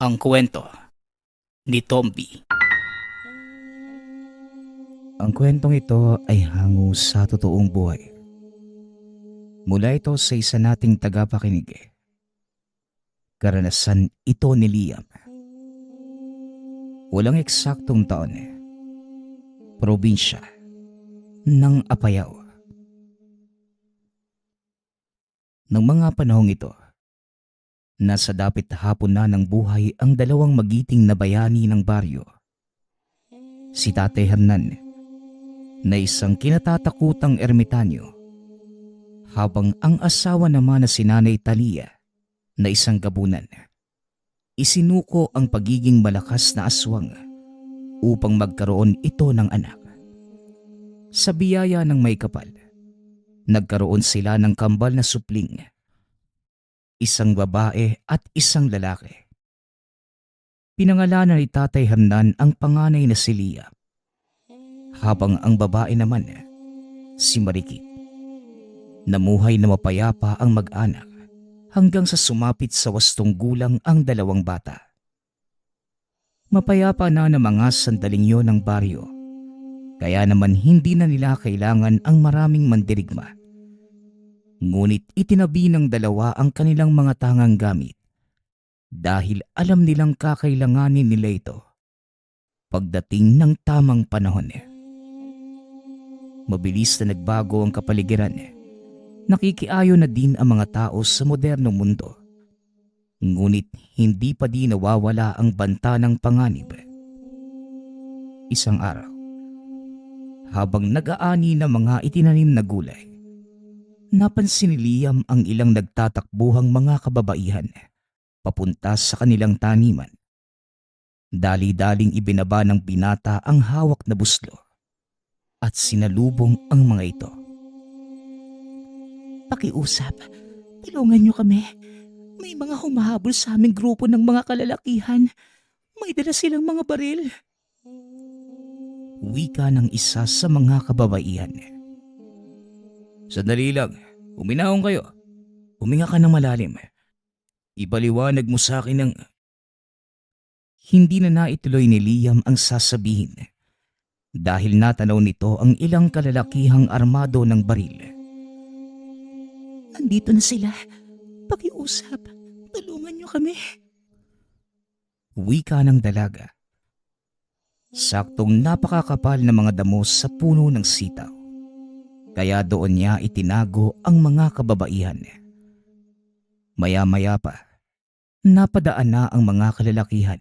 Ang kwento ni Tomby. Ang kwentong ito ay hango sa totoong buhay. Mula ito sa isa nating tagapakinig. Karanasan ito ni Liam. Walang eksaktong taon. Probinsya ng Apayao. Nang mga panahong ito, nasa dapit hapon na ng buhay ang dalawang magiting na bayani ng baryo. Si Tate Hernan na isang kinatatakutang ermitanyo, habang ang asawa naman na si Nanay Talia na isang gabunan. Isinuko ang pagiging malakas na aswang upang magkaroon ito ng anak. Sa biyaya ng may kapal, nagkaroon sila ng kambal na supling, isang babae at isang lalaki. Pinangalanan ni Tatay Hernan ang panganay na si Lia, habang ang babae naman, si Marikit. Namuhay na mapayapa ang mag-anak hanggang sa sumapit sa 8 gulang ang dalawang bata. Mapayapa na ng mga sandaling yon ng baryo, kaya naman hindi na nila kailangan ang maraming mandirigma. Ngunit itinabi ng dalawa ang kanilang mga tangang gamit dahil alam nilang kakailanganin nila ito pagdating ng tamang panahon. Mabilis na nagbago ang kapaligiran. Nakikiayo na din ang mga tao sa modernong mundo. Ngunit hindi pa din nawawala ang banta ng panganib. Isang araw, habang nag-aani ng mga itinanim na gulay, napansin ni Liam ang ilang nagtatakbuhang mga kababaihan papunta sa kanilang taniman. Dali-daling ibinaba ng binata ang hawak na buslo at sinalubong ang mga ito. Pakiusap, tulungan niyo kami. May mga humahabol sa aming grupo ng mga kalalakihan. May dala silang mga baril. Wika ng isa sa mga kababaihan. Sandali lang, uminahon kayo. Huminga ka ng malalim. Ipaliwanag mo sa akin ang... Hindi na naituloy ni Liam ang sasabihin dahil natanaw nito ang ilang kalalakihang armado ng baril. Nandito na sila. Pakiusap, tulungan niyo kami. Wika ng dalaga. Saktong napakakapal na mga damo sa puno ng sitaw, kaya doon niya itinago ang mga kababaihan. Maya-maya pa, napadaan na ang mga kalalakihan.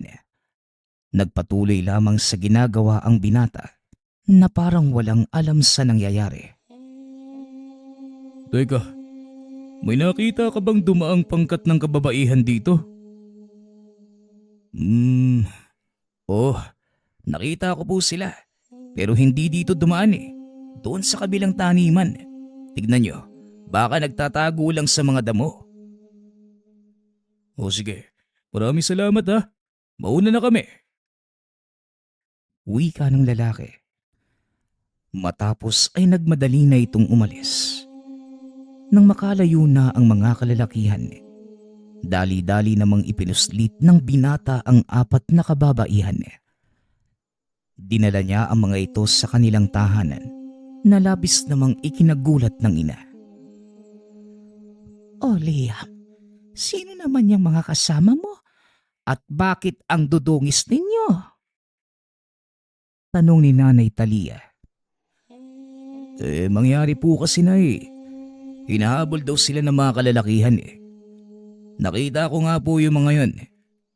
Nagpatuloy lamang sa ginagawa ang binata na parang walang alam sa nangyayari. Teka, may nakita ka bang dumaang pangkat ng kababaihan dito? Oh, nakita ko po sila. Pero hindi dito dumaan eh. Doon sa kabilang taniman. Tignan nyo, baka nagtatago lang sa mga damo. O sige, maraming salamat ha. Mauna na kami. Wika ng lalaki. Matapos ay nagmadali na itong umalis. Nang makalayo na ang mga kalalakihan, dali-dali namang ipinuslit ng binata ang 4 na kababaihan. Dinala niya ang mga ito sa kanilang tahanan na labis namang ikinagulat ng ina. Oh, Liam, sino naman yung mga kasama mo? At bakit ang dudungis ninyo? Tanong ni Nanay Talia. Mangyari po kasi na hinahabol daw sila ng mga kalalakihan Nakita ko nga po yung mga yon.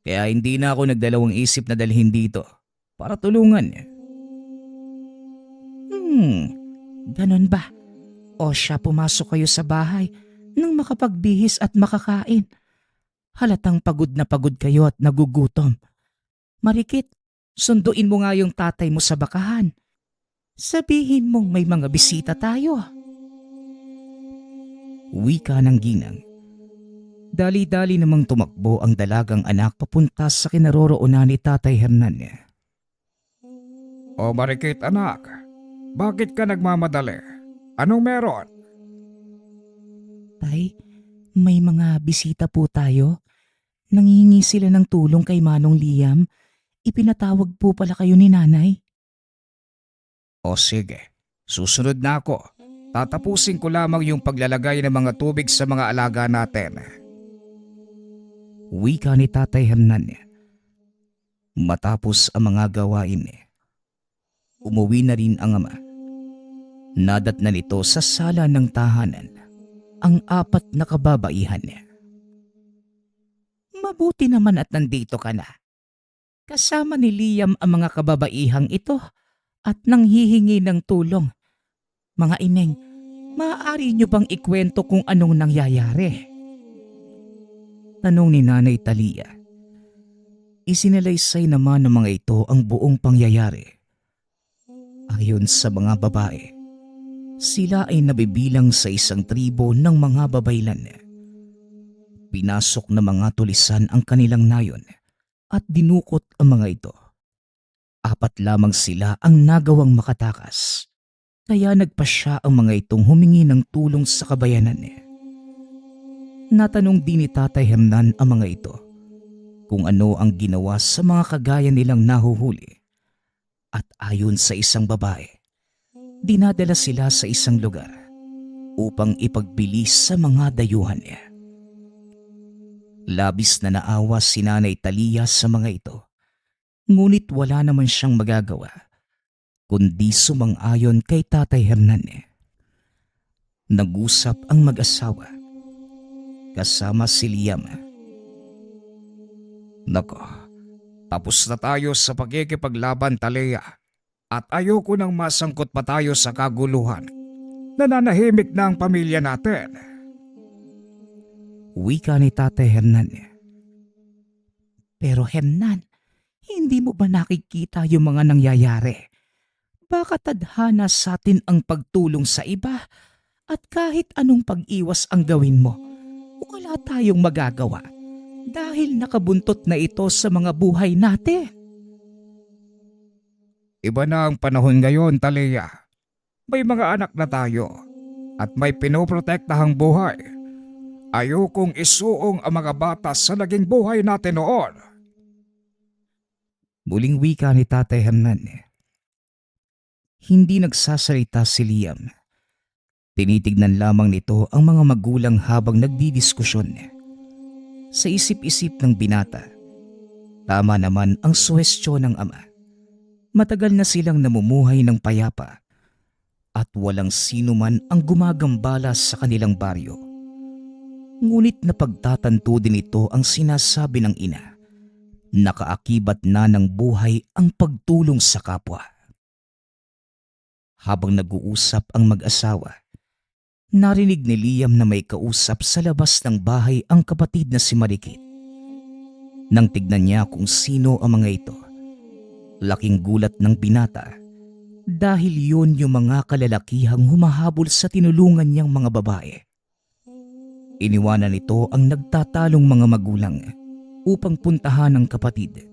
Kaya hindi na ako nagdalawang isip na dalhin dito para tulungan. Ganon ba? O siya pumasok kayo sa bahay nang makapagbihis at makakain. Halatang pagod na pagod kayo at nagugutom. Marikit, sunduin mo nga yung tatay mo sa bakahan. Sabihin mong may mga bisita tayo. Wika ng ginang. Dali-dali namang tumakbo ang dalagang anak papunta sa kinaroroonan ni Tatay Hernan. O Marikit anak, bakit ka nagmamadali? Anong meron? Tay, may mga bisita po tayo. Nangihingi sila ng tulong kay Manong Liam. Ipinatawag po pala kayo ni nanay. O sige, susunod na ako. Tatapusin ko lamang yung paglalagay ng mga tubig sa mga alaga natin. Wika ni Tatay Hernan. Matapos ang mga gawain, umuwi na rin ang ama. Nadatnan ito sa sala ng tahanan ang 4 na kababaihan. Mabuti naman at nandito ka na. Kasama ni Liam ang mga kababaihang ito at nanghihingi ng tulong. Mga ineng, maaari niyo bang ikwento kung anong nangyayari? Tanong ni Nanay Talia. Isinalaysay naman ng mga ito ang buong pangyayari. Ayon sa mga babae, sila ay nabibilang sa isang tribo ng mga babaylan. Pinasok na mga tulisan ang kanilang nayon at dinukot ang mga ito. 4 lamang sila ang nagawang makatakas. Kaya nagpasya ang mga itong humingi ng tulong sa kabayanan. Natanong din ni Tatay Hernan ang mga ito kung ano ang ginawa sa mga kagaya nilang nahuhuli. At ayon sa isang babae, dinadala sila sa isang lugar upang ipagbilis sa mga dayuhan niya. Labis na naawa si Nanay Talia sa mga ito, ngunit wala naman siyang magagawa kundi sumang-ayon kay Tatay Hernan. Nag-usap ang mag-asawa kasama si Liam. Nako, tapos na tayo sa pagkikipaglaban, Talia. At ayoko nang masangkot pa tayo sa kaguluhan. Nananahimik na ang pamilya natin. Wika ni Tatay Hernan. Pero Hernan, hindi mo ba nakikita yung mga nangyayari? Baka tadhana sa atin ang pagtulong sa iba at kahit anong pag-iwas ang gawin mo, wala tayong magagawa dahil nakabuntot na ito sa mga buhay natin. Iba na ang panahon ngayon, Talia. May mga anak na tayo at may pinoprotektahang buhay. Ayokong isuong ang mga bata sa naging buhay natin noon. Muling wika ni Tatay Hernan. Hindi nagsasalita si Liam. Tinitignan lamang nito ang mga magulang habang nagdidiskusyon. Sa isip-isip ng binata, tama naman ang suhestyon ng ama. Matagal na silang namumuhay ng payapa at walang sino man ang gumagambala sa kanilang baryo. Ngunit napagtatanto din ito ang sinasabi ng ina. Nakaakibat na ng buhay ang pagtulong sa kapwa. Habang nag-uusap ang mag-asawa, narinig ni Liam na may kausap sa labas ng bahay ang kapatid na si Marikit. Nang tignan niya kung sino ang mga ito, laking gulat ng binata dahil yun yung mga kalalakihang humahabol sa tinulungan niyang mga babae. Iniwanan nito ang nagtatalong mga magulang upang puntahan ang kapatid.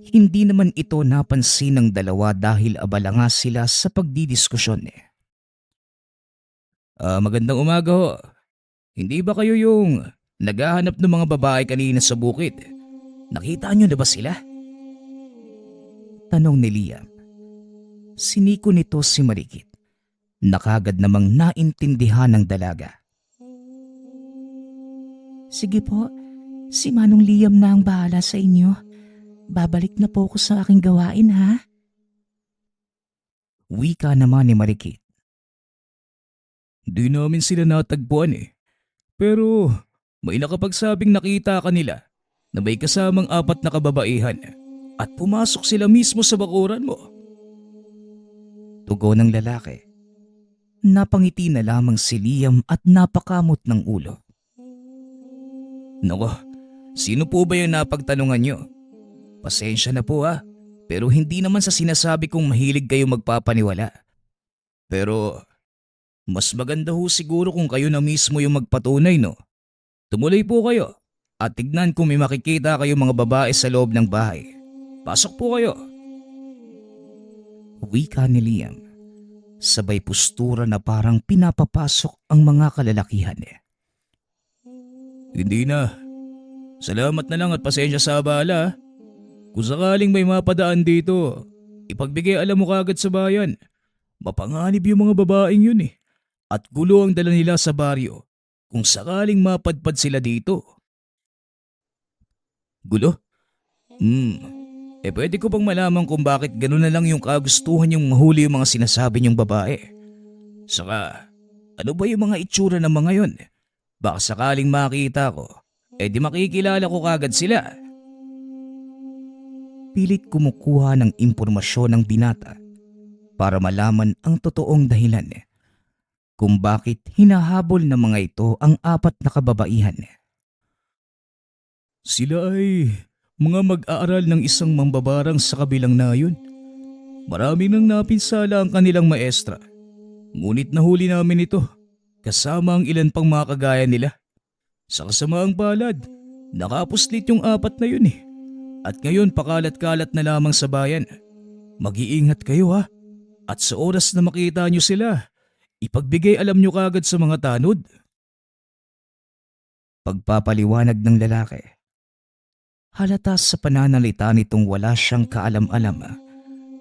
Hindi naman ito napansin ng dalawa dahil abala nga sila sa pagdidiskusyon. Magandang umaga ho. Hindi ba kayo yung naghahanap ng mga babae kanina sa bukid? Nakita nyo na ba sila? Tanong ni Liam. Siniko nito si Marikit. Nakagad namang naintindihan ng dalaga. Sige po, si Manong Liam na ang bahala sa inyo. Babalik na po ako sa aking gawain, ha? Wika naman ni Marikit. Di namin sila natagpuan eh. Pero may nakapagsabing nakita kanila na may kasamang 4 na kababaihan at pumasok sila mismo sa bakuran mo. Tugon ng lalaki. Napangiti na lamang si Liam at napakamot ng ulo. Nako, sino po ba yung napagtanungan nyo? Pasensya na po ha, pero hindi naman sa sinasabi kong mahilig kayo magpapaniwala. Pero mas maganda ho siguro kung kayo na mismo yung magpatunay, no? Tumuloy po kayo at tignan kung may makikita kayo mga babae sa loob ng bahay. Pasok po kayo. Wika ni Liam. Sabay postura na parang pinapapasok ang mga kalalakihan. Hindi na. Salamat na lang at pasensya sa abala. Kung sakaling may mapadaan dito, ipagbigay alam mo kagad sa bayan. Mapanganib yung mga babaeng yun eh. At gulo ang dala nila sa baryo kung sakaling mapadpad sila dito. Gulo? Pwede ko bang malaman kung bakit gano'n na lang yung kagustuhan yung mahuli yung mga sinasabi niyong babae? Saka, ano ba yung mga itsura ng mga yun? Baka sakaling makita ko, di makikilala ko kagad sila. Pilit kumukuha ng impormasyon ng binata para malaman ang totoong dahilan kung bakit hinahabol ng mga ito ang 4 na kababaihan. Sila ay mga mag-aaral ng isang mambabarang sa kabilang nayon. Marami nang napinsala ang kanilang maestra. Ngunit nahuli namin ito, kasama ang ilan pang mga kagaya nila. Sa kasamaang palad, nakapuslit yung 4 na yun eh. At ngayon pakalat-kalat na lamang sa bayan. Mag-iingat kayo ha. At sa oras na makita nyo sila, ipagbigay alam nyo kagad sa mga tanod. Pagpapaliwanag ng lalaki, halata sa pananalita nitong wala siyang kaalam-alam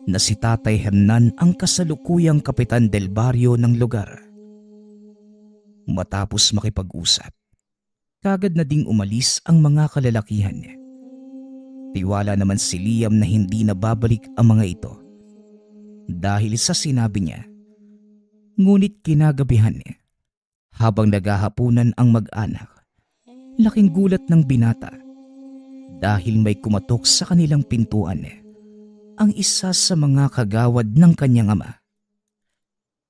na si Tatay Hernan ang kasalukuyang kapitan del baryo ng lugar. Matapos makipag-usap, kagad na ding umalis ang mga kalalakihan. Tiwala naman si Liam na hindi na babalik ang mga ito dahil sa sinabi niya. Ngunit kinagabihan habang naghahapunan ang mag-anak, laking gulat ng binata dahil may kumatok sa kanilang pintuan ang isa sa mga kagawad ng kanyang ama.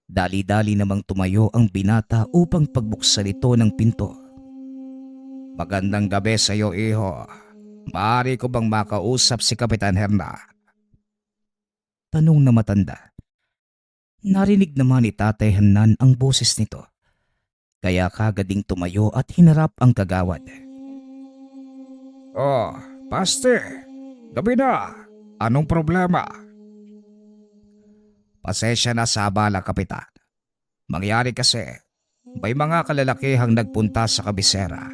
Dali-dali namang tumayo ang binata upang pagbuksan ito ng pinto. Magandang gabi sa iyo, iho. Maaari ko bang makausap si Kapitan Hernan? Tanong na matanda. Narinig naman ni Tatay Hernan ang boses nito, kaya kagading tumayo at hinarap ang kagawad. Oh, Paste, gabi na. Anong problema? Pasensya na sa abala, Kapitan. Mangyari kasi, may mga kalalakihang nagpunta sa kabisera.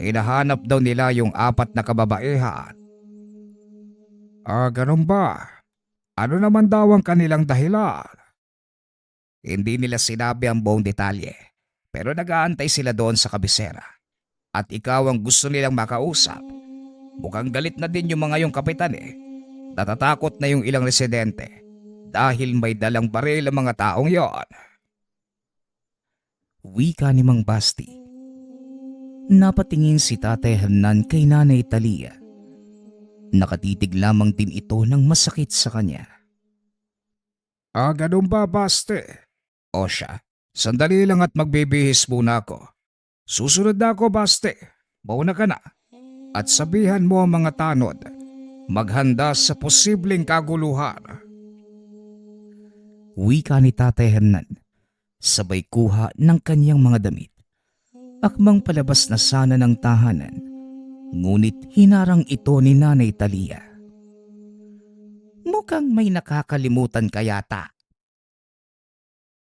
Hinahanap daw nila yung 4 na kababaihan. Ganun ba? Ano naman daw ang kanilang dahilan? Hindi nila sinabi ang buong detalye, pero nag-aantay sila doon sa kabisera. At ikaw ang gusto nilang makausap. Mukhang galit na din yung mga yung kapitan eh. Natatakot na yung ilang residente dahil may dalang baril ang mga taong yon. Wika ni Mang Basti. Napatingin si Tatay Hernan kay Nanay Talia. Nakatitig lamang din ito ng masakit sa kanya. Ganun ba, Baste? O siya, sandali lang at magbibihis muna ako. Susunod na ako, Baste. Mauna ka na. At sabihan mo ang mga tanod, maghanda sa posibleng kaguluhan. Wika ni Tatay Hernan, sabay kuha ng kanyang mga damit. Akmang palabas na sana ng tahanan, ngunit hinarang ito ni Nanay Talia. Mukhang may nakakalimutan ka yata.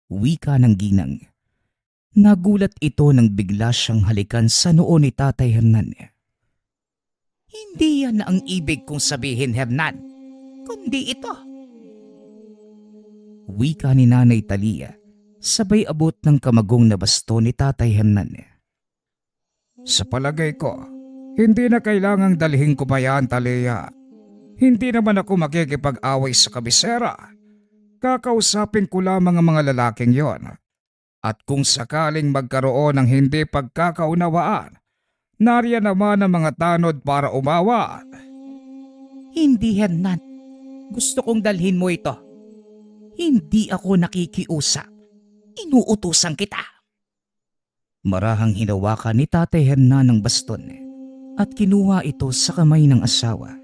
Wika ng ginang. Nagulat ito nang bigla siyang halikan sa noo ni Tatay Hernan. Hindi yan ang ibig kong sabihin, Hernan. Kundi ito. Wika ni Nanay Talia, sabay abot ng kamagong na basto ni Tatay Hernan. Sa palagay ko, hindi na kailangang dalhin ko pa yan, Talia. Hindi naman ako makikipag-away sa kabisera. Kakausapin ko lamang ang mga lalaking yon. At kung sakaling magkaroon ng hindi pagkakaunawaan, nariyan naman ang mga tanod para umawa. Hindi, Hernan. Gusto kong dalhin mo ito. Hindi ako nakikiusap. Inuutusan kita. Marahang hinawakan ni Tatay Hernan ng baston at kinuha ito sa kamay ng asawa.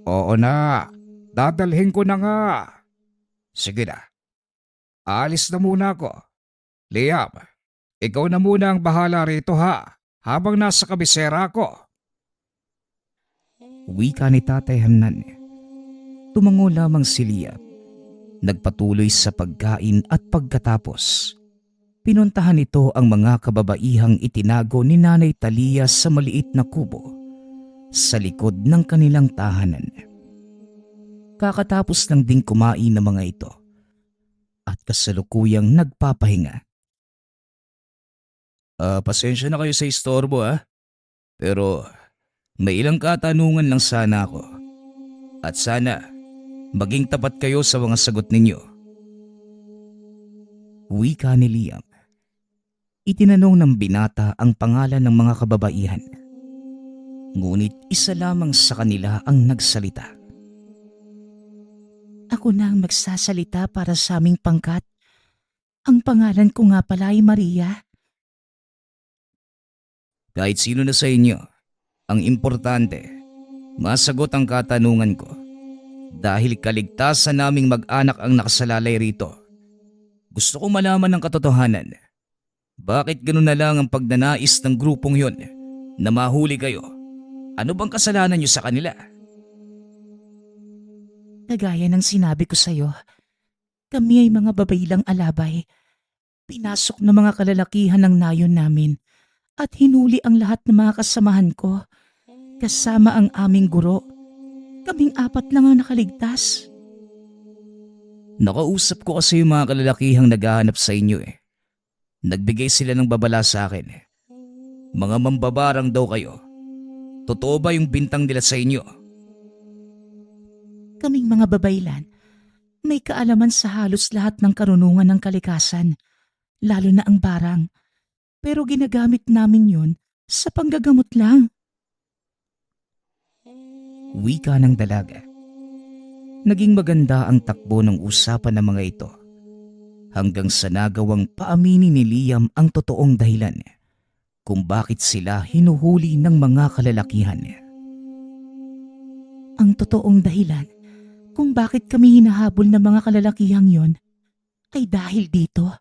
Oo na, dadalhin ko na nga. Sige na, alis na muna ako. Liam, ikaw na muna ang bahala rito ha, habang nasa kabisera ko. Wika ni Tatay Hernan. Tumango lamang si Liam. Nagpatuloy sa pagkain at pagkatapos, Pinuntahan nito ang mga kababaihang itinago ni Nanay Talia sa maliit na kubo sa likod ng kanilang tahanan. Kakatapos lang ding kumain ng mga ito at kasalukuyang nagpapahinga. Pasensya na kayo sa istorbo pero may ilang katanungan lang sana ako. At sana maging tapat kayo sa mga sagot ninyo. Wika ni Liam. Itinanong ng binata ang pangalan ng mga kababaihan. Ngunit isa lamang sa kanila ang nagsalita. Ako na ang magsasalita para sa aming pangkat. Ang pangalan ko nga pala ay Maria. Kahit sino na sa inyo, ang importante, masagot ang katanungan ko. Dahil kaligtasan naming mag-anak ang nakasalalay rito. Gusto ko malaman ng katotohanan. Bakit ganun na lang ang pagnanais ng grupong yon na mahuli kayo? Ano bang kasalanan nyo sa kanila? Kagaya ng sinabi ko sa'yo, kami ay mga babaylang alabay. Pinasok ng mga kalalakihan ng nayon namin at hinuli ang lahat ng mga kasamahan ko, kasama ang aming guro. Kaming 4 lang ang nakaligtas. Nakausap ko kasi yung mga kalalakihang naghahanap sa inyo Nagbigay sila ng babala sa akin. Mga mambabarang daw kayo. Totoo ba yung bintang nila sa inyo? Kaming mga babaylan, may kaalaman sa halos lahat ng karunungan ng kalikasan, lalo na ang barang. Pero ginagamit namin yun sa panggagamot lang. Wika ng dalaga. Naging maganda ang takbo ng usapan ng mga ito hanggang sa nagawang paaminin ni Liam ang totoong dahilan kung bakit sila hinuhuli ng mga kalalakihan. Ang totoong dahilan kung bakit kami hinahabol ng mga kalalakihang yon ay dahil dito.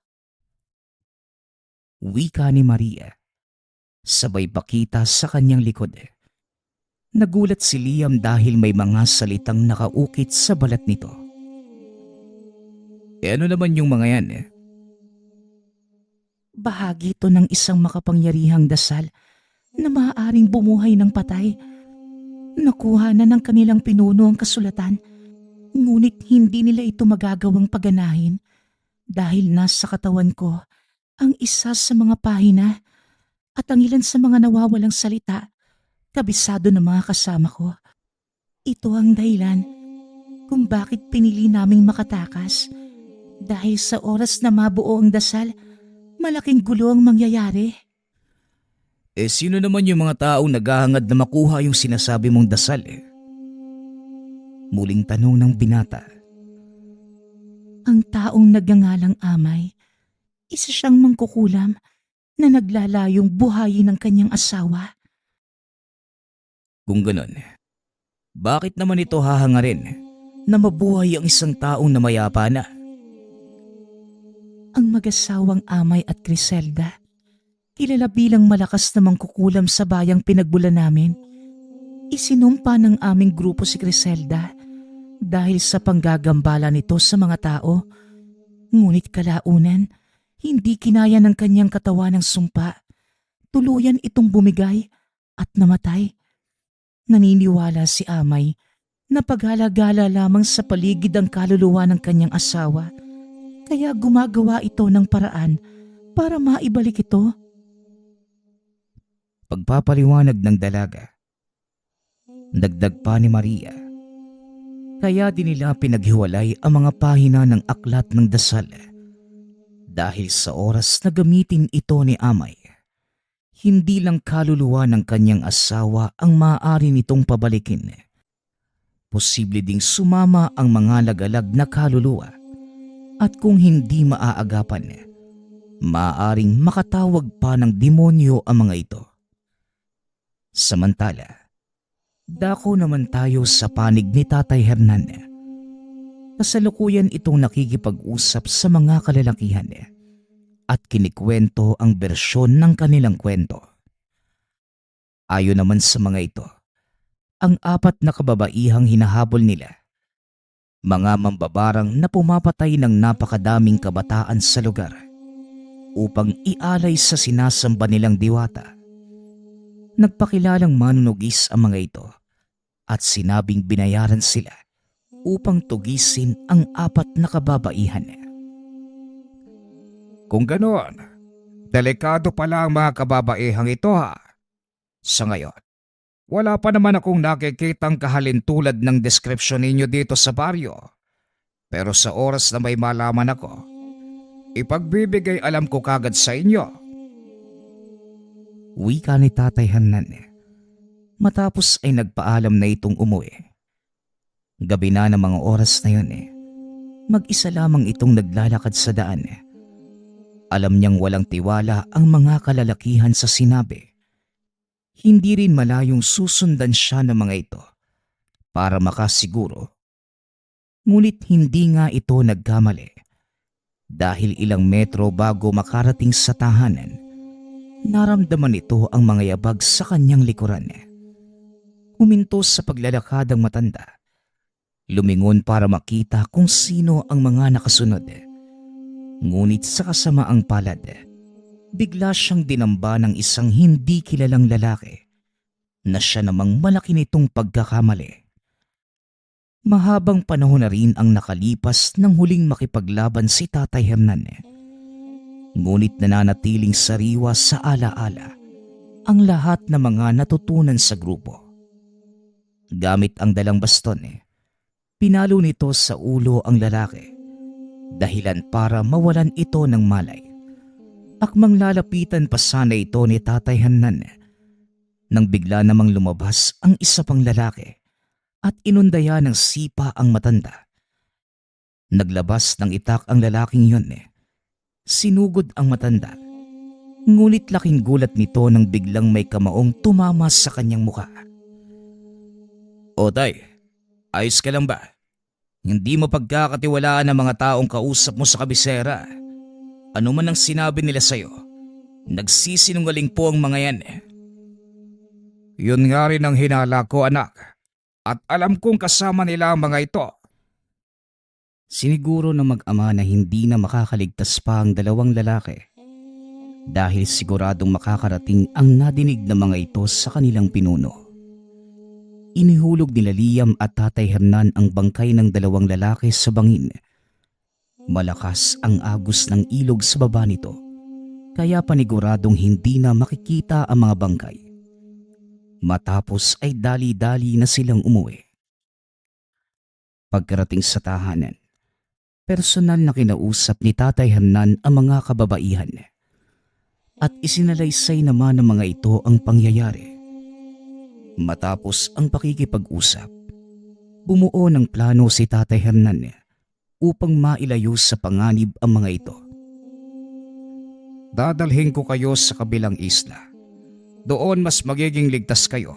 Wika ni Maria. Sabay pakita sa kanyang likod. Nagulat si Liam dahil may mga salitang nakaukit sa balat nito. Ano naman yung mga yan Bahagi ito ng isang makapangyarihang dasal na maaaring bumuhay ng patay. Nakuha na ng kanilang pinuno ang kasulatan, ngunit hindi nila ito magagawang paganahin dahil nasa katawan ko ang isa sa mga pahina at ang ilan sa mga nawawalang salita, kabisado ng mga kasama ko. Ito ang dahilan kung bakit pinili naming makatakas. Dahil sa oras na mabuo ang dasal, malaking gulo ang mangyayari. Sino naman yung mga taong naghahangad na makuha yung sinasabi mong dasal Muling tanong ng binata. Ang taong nagngangalang Amay, isa siyang mangkukulam na naglalayong buhayin ng kanyang asawa. Kung ganon, bakit naman ito hahangarin na mabuhay ang isang taong namayapa na? Ang mag-asawang Amay at Griselda, kilala bilang malakas na mangkukulam sa bayang pinagbulan namin. Isinumpa ng aming grupo si Griselda dahil sa panggagambala nito sa mga tao. Ngunit kalaunan, hindi kinaya ng kanyang katawan ng sumpa. Tuluyan itong bumigay at namatay. Naniniwala si Amay na paghala-gala lamang sa paligid ang kaluluwa ng kanyang asawa. Kaya gumagawa ito ng paraan para maibalik ito. Pagpapaliwanag ng dalaga. Dagdag pa ni Maria. Kaya din nila pinaghiwalay ang mga pahina ng aklat ng dasal. Dahil sa oras na gamitin ito ni Amay, hindi lang kaluluwa ng kanyang asawa ang maaari nitong pabalikin. Posible ding sumama ang mga lagalag na kaluluwa. At kung hindi maaagapan, maaaring makatawag pa ng demonyo ang mga ito. Samantala, dako naman tayo sa panig ni Tatay Hernan. Kasalukuyan itong nakikipag-usap sa mga kalalakihan at kinikwento ang bersyon ng kanilang kwento. Ayon naman sa mga ito, ang 4 na kababaihang hinahabol nila, mga mambabarang na pumapatay ng napakadaming kabataan sa lugar. upang ialay sa sinasamba nilang diwata. Nagpakilalang manunugis ang mga ito at sinabing binayaran sila upang tugisin ang 4 na kababaihan. Kung ganoon, delikado pala ang mga kababaihang ito ha. Sa ngayon, wala pa naman akong nakikitang kahalintulad ng deskripsyon ninyo dito sa baryo. Pero sa oras na may malaman ako, ipagbibigay alam ko kagad sa inyo. Wika ni Tatay Hernan. Matapos ay nagpaalam na itong umuwi. Gabi na ng mga oras na yun. Mag-isa lamang itong naglalakad sa daan. Alam niyang walang tiwala ang mga kalalakihan sa sinabi. Hindi rin malayong susundan siya ng mga ito para makasiguro. Ngunit hindi nga ito nagkamali. Dahil ilang metro bago makarating sa tahanan, naramdaman ito ang mga yabag sa kanyang likuran. Huminto sa paglalakad ang matanda. Lumingon para makita kung sino ang mga nakasunod. Ngunit sa kasamaang palad, bigla siyang dinamba ng isang hindi kilalang lalaki na siya namang malaki nitong pagkakamali. Mahabang panahon na rin ang nakalipas nang huling makipaglaban si Tatay Hernan. Ngunit nananatiling sariwa sa alaala ang lahat ng mga natutunan sa grupo. Gamit ang dalang baston, pinalo nito sa ulo ang lalaki, dahilan para mawalan ito ng malay. Akmang lalapitan pa sana ito ni Tatay Hernan nang bigla namang lumabas ang isa pang lalaki at inundaya ng sipa ang matanda. Naglabas ng itak ang lalaking yun. Sinugod ang matanda. Ngunit laking gulat nito nang biglang may kamaong tumama sa kanyang muka. O tay, ayos ka lang ba? Hindi mo pagkakatiwalaan ang mga taong kausap mo sa kabisera. Ano man ang sinabi nila sa'yo, nagsisinungaling po ang mga yan. Yun nga rin ang hinala ko, anak. At alam kong kasama nila ang mga ito. Siniguro ng mag-ama na hindi na makakaligtas pa ang dalawang lalaki dahil siguradong makakarating ang nadinig na mga ito sa kanilang pinuno. Inihulog nila Liam at Tatay Hernan ang bangkay ng dalawang lalaki sa bangin. Malakas ang agos ng ilog sa baba nito, kaya paniguradong hindi na makikita ang mga bangkay. Matapos ay dali-dali na silang umuwi. Pagkarating sa tahanan, personal na kinausap ni Tatay Hernan ang mga kababaihan at isinalaysay naman ng mga ito ang pangyayari. Matapos ang pakikipag-usap, bumuo ng plano si Tatay Hernan upang mailayo sa panganib ang mga ito. Dadalhin ko kayo sa kabilang isla. Doon mas magiging ligtas kayo.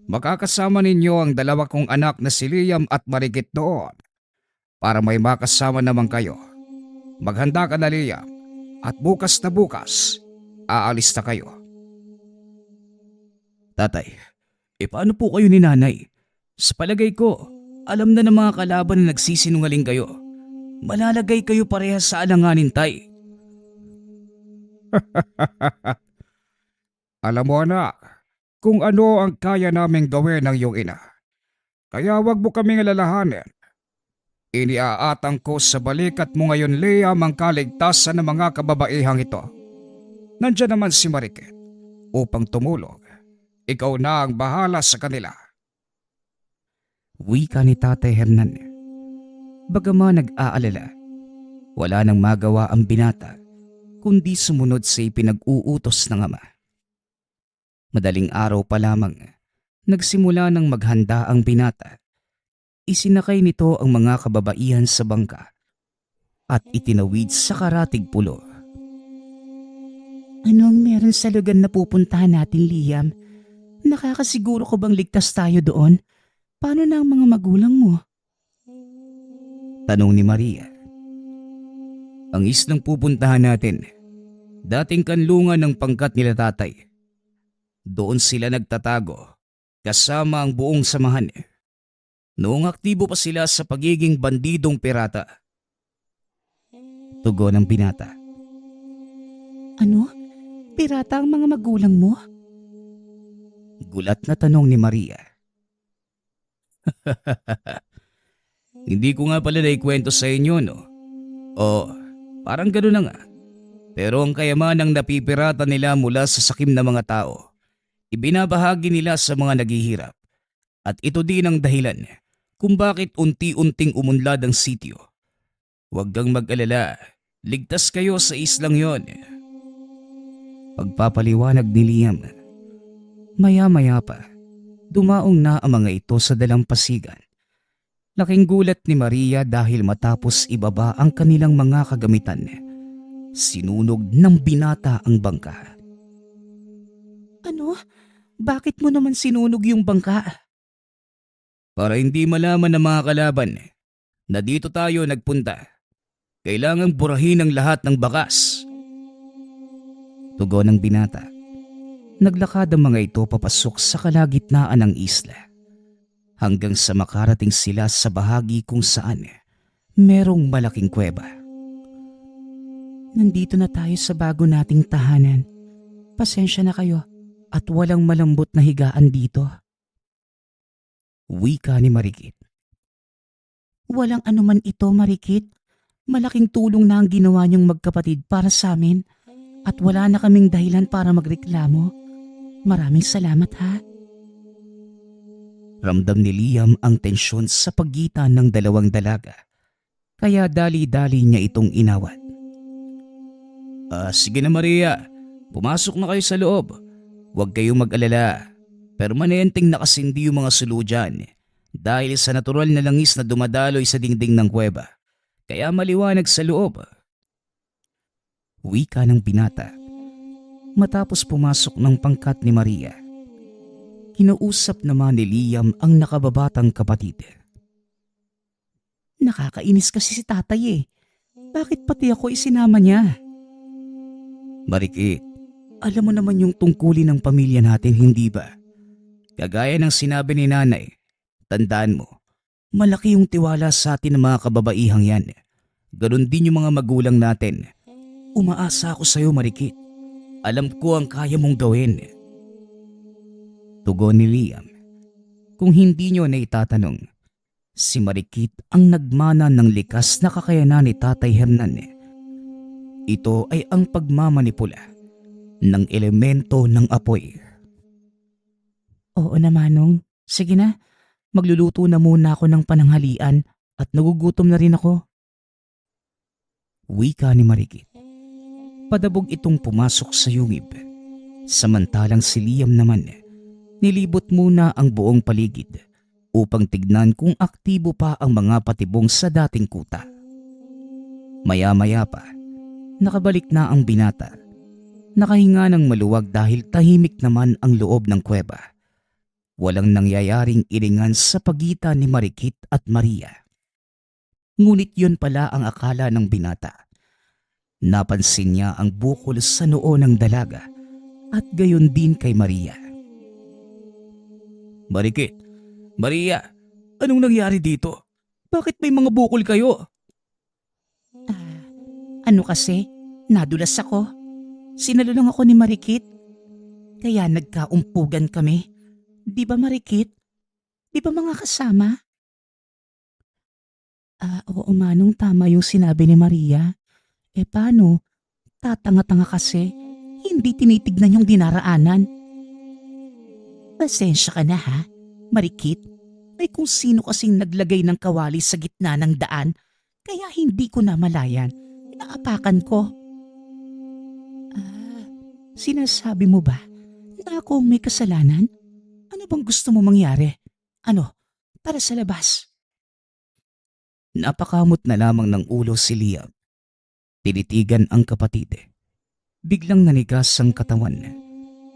Makakasama ninyo ang dalawa kong anak na si Liam at Marikit doon. Para may makasama naman kayo. Maghanda ka na, Liam. At bukas na bukas, aalis na kayo. Tatay, paano po kayo ni nanay? Sa palagay ko, alam na ng mga kalaban na nagsisinungaling kayo. Malalagay kayo parehas sa alanganin, tay. Alam mo, anak, kung ano ang kaya naming gawin ng iyong ina. Kaya wag mo kaming alalahanin. Iniaatang ko sa balikat mo ngayon, Liam, ang kaligtasan ng mga kababaihang ito. Nandiyan naman si Marikit upang tumulong. Ikaw na ang bahala sa kanila. Wika ni Tatay Hernan. Bagaman nag-aalala, wala nang magawa ang binata kundi sumunod sa ipinag-uutos ng ama. Madaling araw pa lamang, nagsimula ng maghanda ang binata. Isinakay nito ang mga kababaihan sa bangka at itinawid sa karatig pulo. Ano ang meron sa lugar na pupuntahan natin, Liam? Nakakasiguro ko bang ligtas tayo doon? Paano na ang mga magulang mo? Tanong ni Maria. Ang islang pupuntahan natin, dating kanlungan ng pangkat nila tatay. Doon sila nagtatago, kasama ang buong samahan. Noong aktibo pa sila sa pagiging bandidong pirata. Tugon ng binata. Ano? Pirata ang mga magulang mo? Gulat na tanong ni Maria. Hindi ko nga pala naikwento sa inyo, no? O, parang gano'n na nga. Pero ang kayamanang napipirata nila mula sa sakim ng mga tao, ibinabahagi nila sa mga naghihirap. At ito din ang dahilan kung bakit unti-unting umunlad ang sityo. Huwag kang mag-alala, ligtas kayo sa islang yon. Pagpapaliwanag ni Liam. Maya-maya pa, dumaong na ang mga ito sa dalampasigan. Laking gulat ni Maria dahil matapos ibaba ang kanilang mga kagamitan, sinunog ng binata ang bangka. Ano? Bakit mo naman sinunog yung bangka? Para hindi malaman ng mga kalaban na dito tayo nagpunta, kailangang burahin ang lahat ng bakas. Tugon ng binata. Naglakad ang mga ito papasok sa kalagitnaan ng isla hanggang sa makarating sila sa bahagi kung saan merong malaking kuweba. Nandito na tayo sa bago nating tahanan. Pasensya na kayo at walang malambot na higaan dito. Wika ni Marikit. Walang anuman ito, Marikit. Malaking tulong na ang ginawa niyong magkapatid para sa amin at wala na kaming dahilan para magreklamo. Maraming salamat ha. Ramdam ni Liam ang tensyon sa pagitan ng dalawang dalaga, kaya dali-dali niya itong inawat. Sige na Maria, pumasok na kayo sa loob. Huwag kayong mag-alala. Permanenteng nakasindi yung mga sulu dyan dahil sa natural na langis na dumadaloy sa dingding ng kuweba. Kaya maliwanag sa loob. Wika ng binata. Matapos pumasok ng pangkat ni Maria, kinausap naman ni Liam ang nakababatang kapatid. Nakakainis kasi si tatay eh. Bakit pati ako isinama niya? Marikit, alam mo naman yung tungkulin ng pamilya natin, hindi ba? Kagaya ng sinabi ni nanay, tandaan mo, Malaki yung tiwala sa atin ng mga kababaihang yan. ganun din yung mga magulang natin. Umaasa ako sa iyo, Marikit. Alam ko ang kaya mong gawin. Tugon ni Liam. Kung hindi nyo na itatanong, si Marikit ang nagmana ng likas na kakayanan ni Tatay Hernan. Ito ay ang pagmamanipula ng elemento ng apoy. Oo na Manong. Sige na. Magluluto na muna ako ng pananghalian at nagugutom na rin ako. Wika ni Marikit. Padabog itong pumasok sa yungib. Samantalang si Liam naman, nilibot muna ang buong paligid upang tignan kung aktibo pa ang mga patibong sa dating kuta. Maya-maya pa, nakabalik na ang binata. Nakahinga ng maluwag dahil tahimik naman ang loob ng kuweba. Walang nangyayaring iringan sa pagitan ni Marikit at Maria. Ngunit yun pala ang akala ng binata. Napansin niya ang bukol sa noo ng dalaga at gayon din kay Maria. Marikit, Maria, anong nangyari dito? Bakit may mga bukol kayo? Ano kasi? Nadulas ako. Sinalo lang ako ni Marikit. Kaya nagkaumpugan kami. Di ba Marikit? Di ba mga kasama? Oo Manong, tama yung sinabi ni Maria. Paano? Tatanga-tanga kasi. Hindi tinitignan yung dinaraanan. Pasensya ka na ha, Marikit. May kung sino kasing naglagay ng kawali sa gitna ng daan. Kaya hindi ko namalayan. Naapakan ko. Sinasabi mo ba na ako ang may kasalanan? Ano bang gusto mo mangyari? Ano? Tara sa labas. Napakamot na lamang ng ulo si Liam. Tinitigan ang kapatid. Biglang nanigas ang katawan.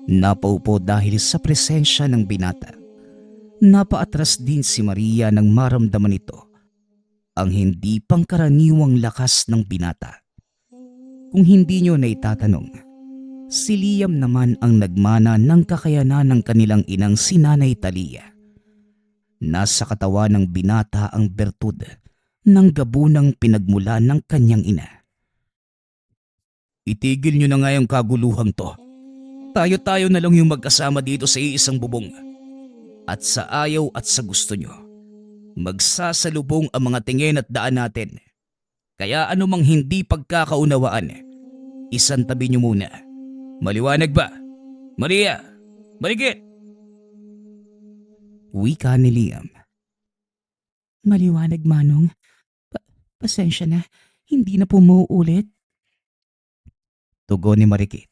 Napaupo dahil sa presensya ng binata. Napaatras din si Maria nang maramdaman ito. Ang hindi pangkaraniwang lakas ng binata. Kung hindi nyo na itatanong, si Liam naman ang nagmana ng kakayanan ng kanilang inang si Nanay Talia. Nasa katawan ng binata ang bertud ng gabunang pinagmula ng kanyang ina. Itigil nyo na nga yung kaguluhang to. Tayo-tayo na lang yung magkasama dito sa iisang bubong. At sa ayaw at sa gusto nyo, magsasalubong ang mga tingin at daan natin. Kaya anumang hindi pagkakaunawaan, isantabi nyo muna. Maliwanag ba? Maria! Marigit! Wika ni Liam. Maliwanag, Manong. Pasensya na, hindi na po mauulit. Tugon ni Marikit.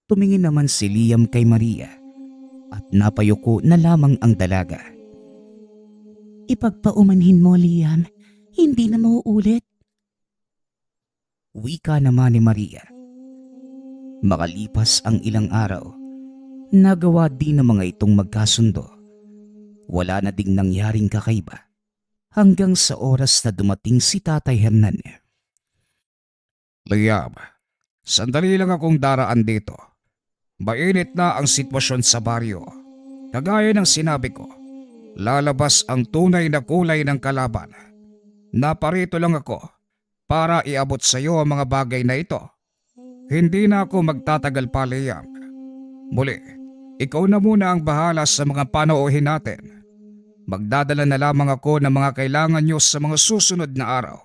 Tumingin naman si Liam kay Maria at napayuko na lamang ang dalaga. Ipagpaumanhin mo, Liam. Hindi na mauulit. Wika naman ni Maria. Makalipas ang ilang araw, nagawa din ng mga itong magkasundo. Wala na ding nangyaring kakaiba hanggang sa oras na dumating si Tatay Hernan. Liam, sandali lang akong daraan dito. Mainit na ang sitwasyon sa baryo. Kagaya ng sinabi ko, lalabas ang tunay na kulay ng kalaban. Naparito lang ako para iabot sa iyo ang mga bagay na ito. Hindi na ako magtatagal pa, Liam. Muli, ikaw na muna ang bahala sa mga panauhin natin. Magdadala na lamang ako ng mga kailangan nyo sa mga susunod na araw.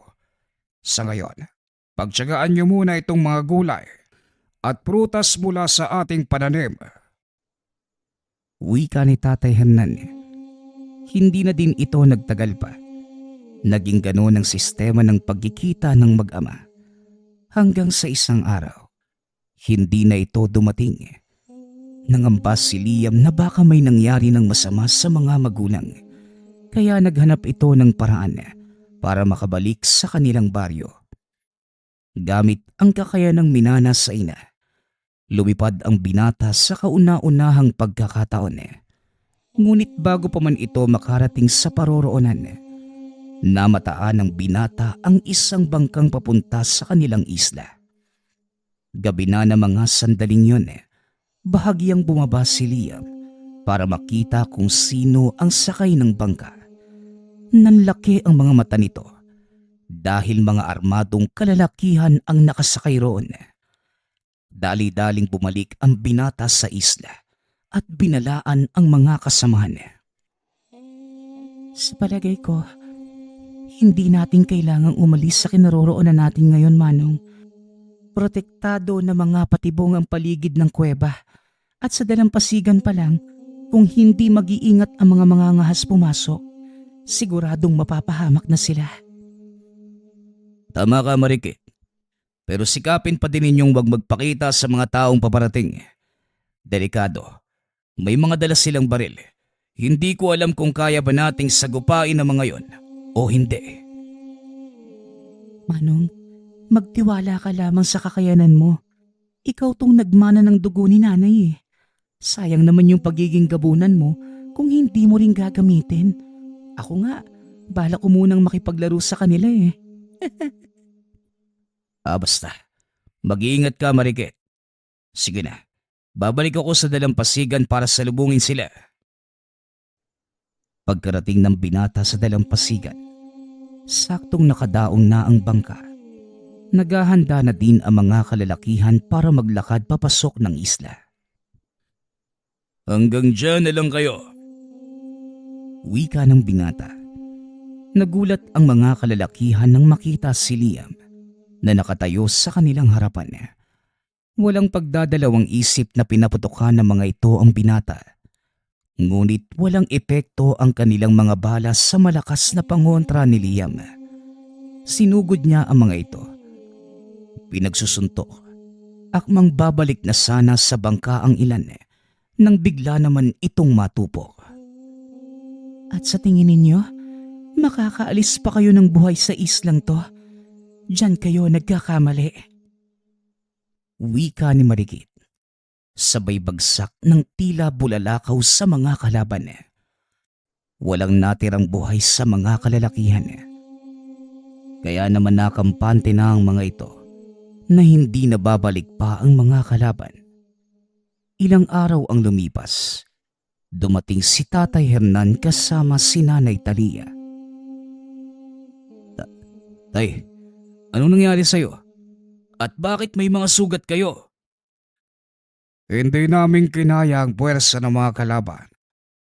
Sa ngayon, pagtiyagaan nyo muna itong mga gulay at prutas mula sa ating pananim. Wika ni Tatay Hernan. Hindi na din ito nagtagal pa. Naging ganoon ang sistema ng pagkikita ng mag-ama. Hanggang sa isang araw, hindi na ito dumating. Nangamba si Liam na baka may nangyari ng masama sa mga magulang. Kaya naghanap ito ng paraan para makabalik sa kanilang baryo. Gamit ang kakayanang minana sa ina, lumipad ang binata sa kauna-unahang pagkakataon. Ngunit bago pa man ito makarating sa paroroonan, namataan ng binata ang isang bangkang papunta sa kanilang isla. Gabi na ng mga sandaling yun, bahagyang bumaba si Liam para makita kung sino ang sakay ng bangka. Nanlaki ang mga mata nito dahil mga armadong kalalakihan ang nakasakay roon. Dali-daling bumalik ang binata sa isla at binalaan ang mga kasamahan. Sa palagay ko, hindi natin kailangang umalis sa kinaroroonan natin ngayon, Manong. Protektado na mga patibong ang paligid ng kuweba at sa dalampasigan pa lang, kung hindi mag-iingat ang mga mangangahas pumasok, siguradong mapapahamak na sila. Tama ka, Marikit. Pero sikapin pa din ninyong wag magpakita sa mga taong paparating. Delikado. May mga dala silang baril. Hindi ko alam kung kaya ba nating sagupain ang mga yon o hindi. Manong, magtiwala ka lamang sa kakayanan mo. Ikaw tong nagmana ng dugo ni nanay eh. Sayang naman yung pagiging gabunan mo kung hindi mo rin gagamitin. Ako nga, bala ko munang makipaglaro sa kanila eh. Basta. Mag-iingat ka, Marikit. Sige na. Babalik ako sa dalampasigan para salubungin sila. Pagkarating ng binata sa dalampasigan, saktong nakadaong na ang bangka. Naghahanda na din ang mga kalalakihan para maglakad papasok ng isla. Hanggang dyan na lang kayo. Wika ng binata. Nagulat ang mga kalalakihan nang makita si Liam na nakatayo sa kanilang harapan. Walang pagdadalawang isip na pinaputokan ng mga ito ang binata. Ngunit walang epekto ang kanilang mga bala sa malakas na pangontra ni Liam. Sinugod niya ang mga ito. Pinagsusuntok. Akmang babalik na sana sa bangka ang ilan nang bigla naman itong matupok. At sa tingin ninyo, makakaalis pa kayo ng buhay sa islang to? Diyan kayo nagkakamali. Wika ni Marikit. Sabay bagsak ng tila bulalakaw sa mga kalaban. Walang natirang buhay sa mga kalalakihan. Kaya naman nakampante na ang mga ito na hindi nababalik pa ang mga kalaban. Ilang araw ang lumipas. Dumating si Tatay Hernan kasama si Nanay Talia. Tay, anong nangyari sa'yo? At bakit may mga sugat kayo? Hindi namin kinaya ang puwersa ng mga kalaban.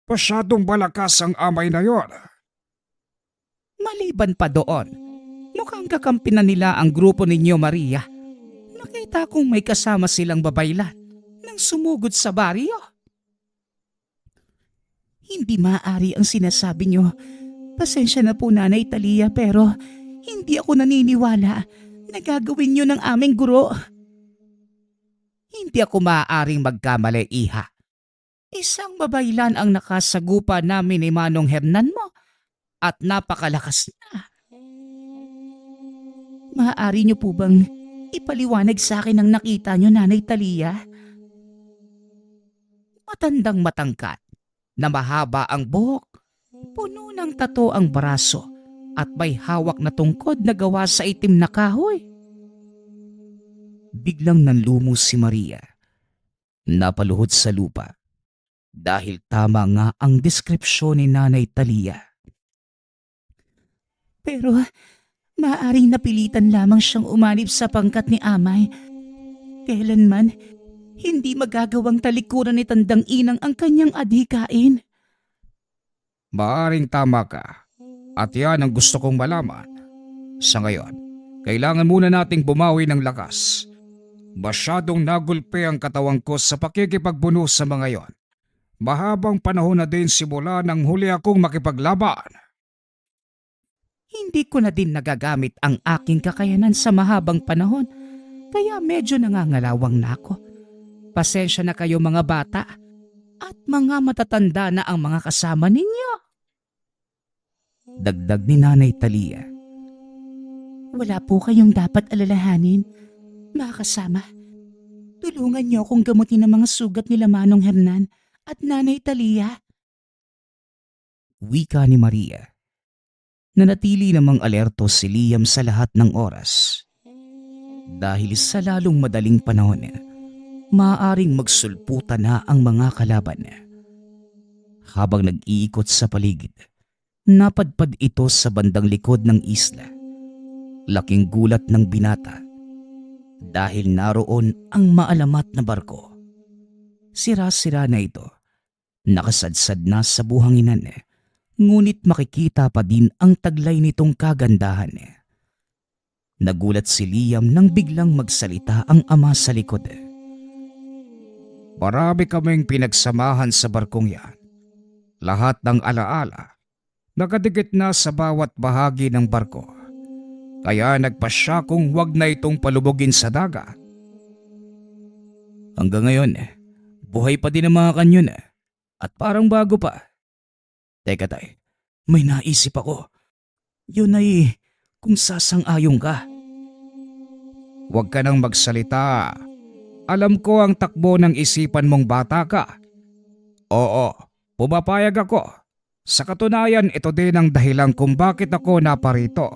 Masyadong malakas ang amay na yon. Maliban pa doon, mukhang kakampi na nila ang grupo ninyo, Maria. Nakita kong may kasama silang babaylan nang sumugod sa baryo. Hindi maaari ang sinasabi nyo. Pasensya na po, Nanay Talia, pero hindi ako naniniwala na gagawin nyo ng aming guro. Hindi ako maaaring magkamali, Iha. Isang babaylan ang nakasagupa namin ni Manong Hernan mo at napakalakas na. Maaari niyo po bang ipaliwanag sa akin ang nakita niyo, Nanay Talia? Matandang matangkat na mahaba ang buhok, puno ng tato ang braso at may hawak na tungkod na gawa sa itim na kahoy. Biglang nanlumos si Maria. Napaluhod sa lupa dahil tama nga ang deskripsyon ni Nanay Talia. Pero maaaring napilitan lamang siyang umanib sa pangkat ni Amay. Kailanman, hindi magagawang talikuran ni Tandang Inang ang kanyang adhikain. Maaring tama ka. At yan ang gusto kong malaman. Sa ngayon, kailangan muna nating bumawi ng lakas. Masyadong nagulpe ang katawan ko sa pakikipagbuno sa mga yon. Mahabang panahon na din simula nang huli akong makipaglaban. Hindi ko na din nagagamit ang aking kakayanan sa mahabang panahon, kaya medyo nangangalawang na ako. Pasensya na kayo mga bata at mga matatanda na ang mga kasama ninyo. Dagdag ni Nanay Talia. Wala po kayong dapat alalahanin, mga kasama. Tulungan niyo akong gamutin ang mga sugat nila Manong Hernan at Nanay Talia. Wika ni Maria. Nanatili namang alerto si Liam sa lahat ng oras. Dahil sa lalong madaling panahon, maaaring magsulputan na ang mga kalaban. Habang nag-iikot sa paligid, napadpad ito sa bandang likod ng isla. Laking gulat ng binata dahil naroon ang maalamat na barko. Sira-sira na ito, nakasadsad na sa buhanginan, ngunit makikita pa din ang taglay nitong kagandahan. Nagulat si Liam nang biglang magsalita ang ama sa likod. Marami kaming pinagsamahan sa barkong yan. Lahat ng alaala, nakadikit na sa bawat bahagi ng barko. Kaya nagpasya kung wag na itong palubogin sa dagat. Hanggang ngayon, buhay pa din ang mga kanyon at parang bago pa. Teka tay, may naisip ako. Yun ay kung sasang-ayon ka. Huwag ka nang magsalita. Alam ko ang takbo ng isipan mong bata ka. Oo, pumapayag ako. Sa katunayan, ito din ang dahilan kung bakit ako naparito.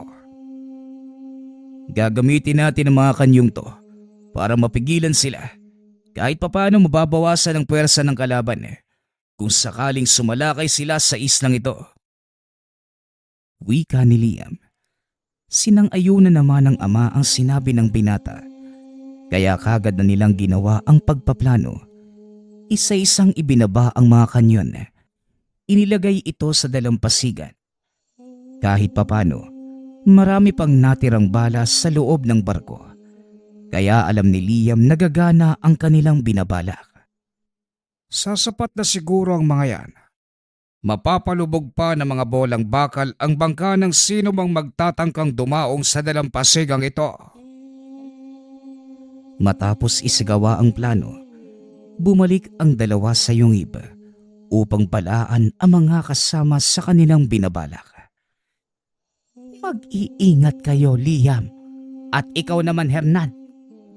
Gagamitin natin ang mga kanyong to para mapigilan sila. Kahit papaano mababawasan ang puwersa ng kalaban kung sakaling sumalakay sila sa islang ito. Wika ni Liam. Sinang-ayunan naman ng ama ang sinabi ng binata. Kaya kagad na nilang ginawa ang pagpaplano. Isa-isang ibinaba ang mga kanyon. Inilagay ito sa dalampasigan. Kahit papano, marami pang natirang bala sa loob ng barko. Kaya alam ni Liam na gagana ang kanilang binabalak. Sasapat na siguro ang mga yan. Mapapalubog pa ng mga bolang bakal ang bangka ng sino mang magtatangkang dumaong sa dalampasigang ito. Matapos isagawa ang plano, bumalik ang dalawa sa yungib upang palaan ang mga kasama sa kanilang binabalak. Mag-iingat kayo, Liam. At ikaw naman, Hernan.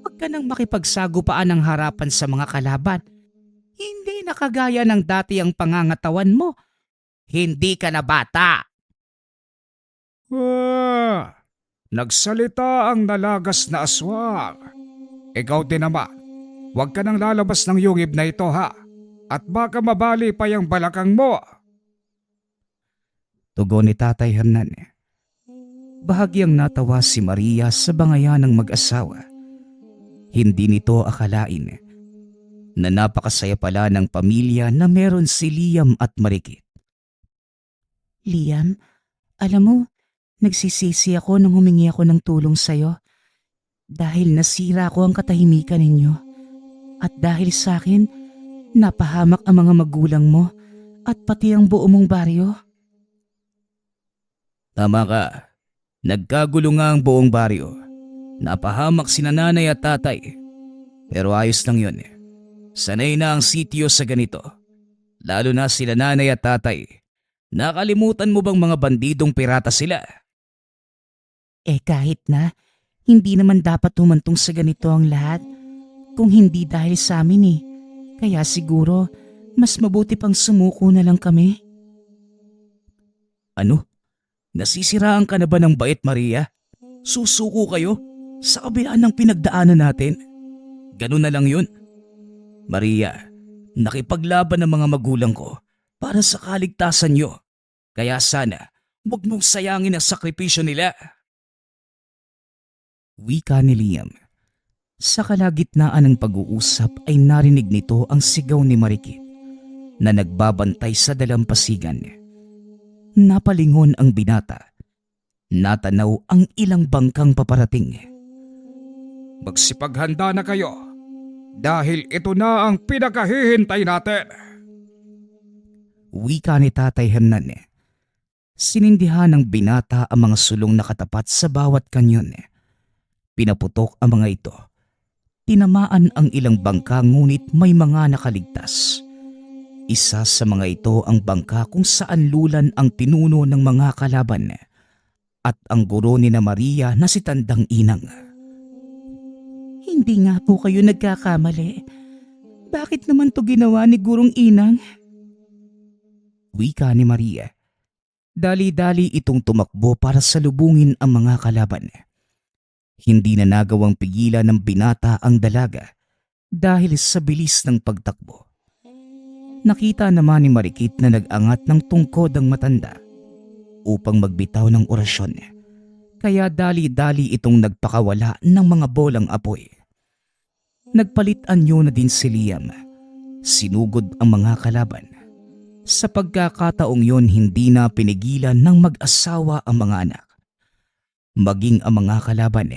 Huwag ka nang makipagsagupaan ng harapan sa mga kalaban. Hindi na kagaya ng dati ang pangangatawan mo. Hindi ka na bata. Nagsalita ang nalagas na aswang. Ikaw din naman, huwag ka nang lalabas ng yungib na ito ha. At baka mabali pa yung balakang mo. Tugon ni Tatay Hernan. Bahagyang natawa si Maria sa bangayan ng mag-asawa Hindi nito akalain na napakasaya pala ng pamilya na meron si Liam at Marikit. Liam, alam mo, nagsisisi ako nung humingi ako ng tulong sa'yo. Dahil nasira ko ang katahimikan ninyo. At dahil sa akin, napahamak ang mga magulang mo at pati ang buo mong baryo. Tama ka. Nagkagulo nga ang buong baryo. Napahamak sina nanay at tatay. Pero ayos lang yun. Sanay na ang sityo sa ganito. Lalo na sila nanay at tatay. Nakalimutan mo bang mga bandidong pirata sila? Kahit na, hindi naman dapat humantong sa ganito ang lahat. Kung hindi dahil sa amin. Kaya siguro, mas mabuti pang sumuko na lang kami. Ano? Nasisiraan ka na ba ng bait, Maria? Susuko kayo? Sa kabila ng pinagdaanan natin? Ganun na lang yun. Maria, nakipaglaban ng mga magulang ko para sa kaligtasan nyo. Kaya sana, huwag mong sayangin ang sakripisyo nila. Wika ni Liam. Sa kalagitnaan ng pag-uusap ay narinig nito ang sigaw ni Marikit na nagbabantay sa dalampasigan. Napalingon ang binata. Natanaw ang ilang bangkang paparating. Magsipaghanda na kayo dahil ito na ang pinakahihintay natin. Wika ni Tatay Hernan. Sinindihan ng binata ang mga sulong na katapat sa bawat kanyon. Pinaputok ang mga ito. Tinamaan ang ilang bangka ngunit may mga nakaligtas. Isa sa mga ito ang bangka kung saan lulan ang pinuno ng mga kalaban at ang guro ni na Maria na si Tandang Inang. Hindi nga po kayo nagkakamali. Bakit naman to ginawa ni Gurong Inang? Wika ni Maria. Dali-dali itong tumakbo para salubungin ang mga kalaban. Hindi na nagawang pigilan ng binata ang dalaga dahil sa bilis ng pagtakbo. Nakita naman ni Marikit na nag-angat ng tungkod ang matanda upang magbitaw ng orasyon. Kaya dali-dali itong nagpakawala ng mga bolang apoy. Nagpalit anyo na din si Liam. Sinugod ang mga kalaban. Sa pagkakataong yon hindi na pinigilan ng mag-asawa ang mga anak. Maging ang mga kalaban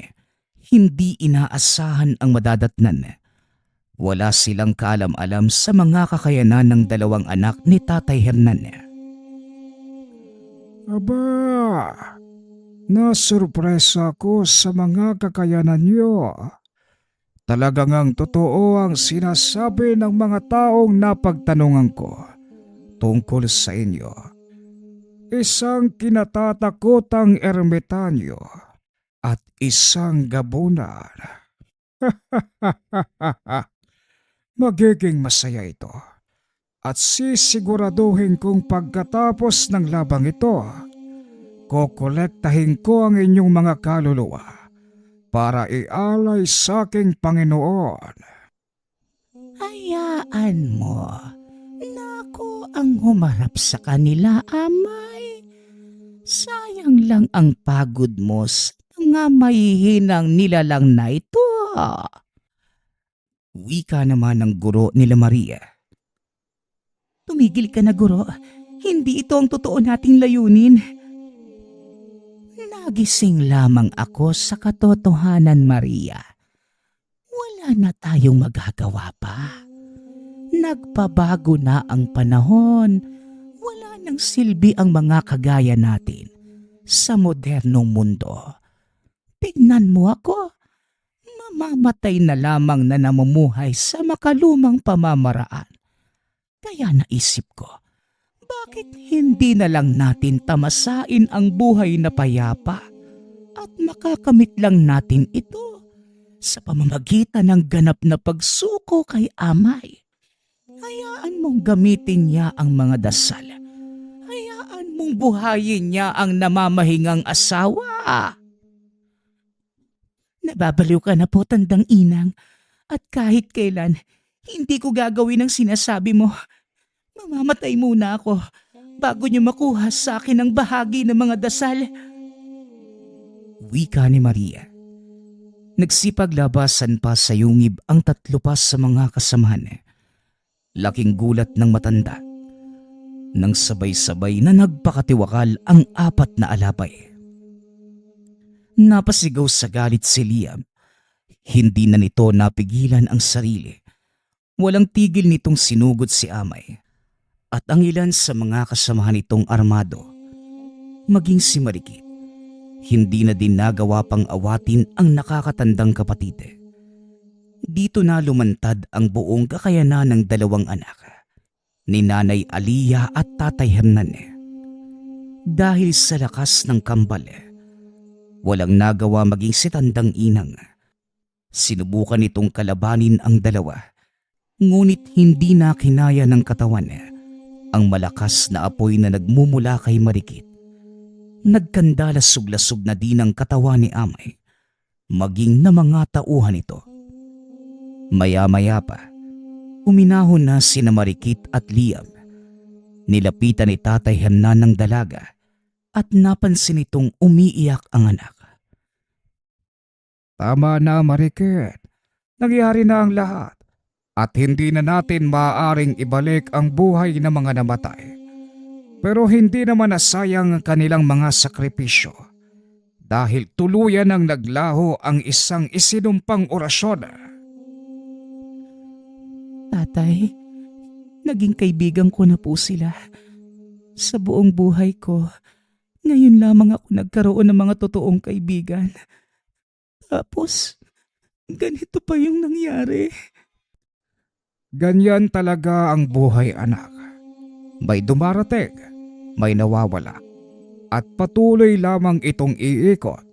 hindi inaasahan ang madadatnan. Wala silang kaalam-alam sa mga kakayanan ng dalawang anak ni Tatay Hernan. Aba, nasurpresa ko sa mga kakayanan niyo. Talagang ang totoo ang sinasabi ng mga taong napagtanungan ko tungkol sa inyo. Isang kinatatakotang ermitanyo at isang gabunan. Magiging masaya ito at sisiguraduhin kong pagkatapos ng labang ito, kokolektahin ko ang inyong mga kaluluwa para ialay sa aking Panginoon. Hayaan mo. Nako ang humarap sa kanila, amay. Sayang lang ang pagod mo sa mga mahihinang nilalang na ito. Wika naman ng guro nila Maria. Tumigil ka na, guro. Hindi ito ang totoo nating layunin. Nagising lamang ako sa katotohanan, Maria. Wala na tayong magagawa pa. Nagpabago na ang panahon. Wala nang silbi ang mga kagaya natin sa modernong mundo. Tignan mo ako. Mamamatay na lamang na namumuhay sa makalumang pamamaraan. Kaya naisip ko, bakit hindi na lang natin tamasain ang buhay na payapa at makakamit lang natin ito sa pamamagitan ng ganap na pagsuko kay Amay. Hayaan mong gamitin niya ang mga dasal. Hayaan mong buhayin niya ang namamahingang asawa. Nababaliw ka na po, Tandang Inang, at kahit kailan, hindi ko gagawin ang sinasabi mo. Mamamatay muna ako bago niyo makuha sa akin ang bahagi ng mga dasal. Wika ni Maria. Nagsipaglabasan pa sa yungib ang 3 pa sa mga kasamahan. Laking gulat ng matanda nang sabay-sabay na nagpakatiwakal ang 4 na alapay. Napasigaw sa galit si Liam. Hindi na nito napigilan ang sarili. Walang tigil nitong sinugod si Amay. At ang ilan sa mga kasamahan nitong armado, maging si Marikit, hindi na din nagawa pang awatin ang nakakatandang kapatid. Dito na lumantad ang buong kakayanan ng 2 anak, ni Nanay Aliyah at Tatay Hernan. Dahil sa lakas ng kambal, walang nagawa maging si Tandang Inang. Sinubukan nitong kalabanin ang 2, ngunit hindi na kinaya ng katawan ang malakas na apoy na nagmumula kay Marikit. Nagkandalasog-lasog na din ang katawan ni Amay, maging na mga tauhan nito. Maya-maya pa, uminahon na sina Marikit at Liam. Nilapitan ni Tatay Hernan ng dalaga at napansin nitong umiiyak ang anak. Tama na, Marikit. Nangyari na ang lahat. At hindi na natin maaaring ibalik ang buhay ng mga namatay. Pero hindi naman nasayang ang kanilang mga sakripisyo. Dahil tuluyan ang naglaho ang isang isinumpang orasyon. Tatay, naging kaibigan ko na po sila. Sa buong buhay ko, ngayon lamang ako nagkaroon ng mga totoong kaibigan. Tapos, ganito pa yung nangyari. Ganyan talaga ang buhay, anak. May dumarating, may nawawala, at patuloy lamang itong iikot.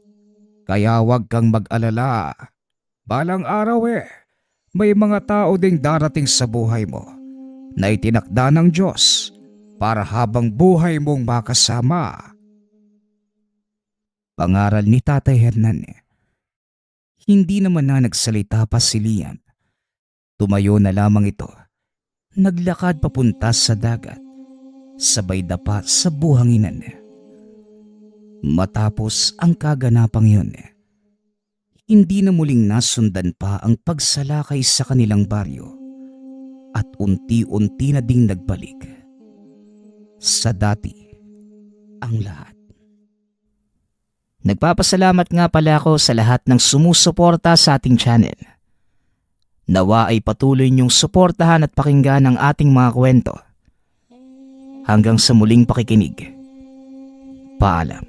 Kaya huwag kang mag-alala. Balang araw may mga tao ding darating sa buhay mo na itinakda ng Diyos para habang buhay mong makasama. Pangaral ni Tatay Hernan. Hindi naman na nagsalita pa si Liam. Tumayo na lamang ito. Naglakad papunta sa dagat, sabay dapa sa buhanginan. Matapos ang kaganapang yun, hindi na muling nasundan pa ang pagsalakay sa kanilang baryo at unti-unti na ding nagbalik sa dati ang lahat. Nagpapasalamat nga pala ako sa lahat ng sumusuporta sa ating channel. Nawa ay patuloy niyong suportahan at pakinggan ang ating mga kwento. Hanggang sa muling pakikinig. Paalam.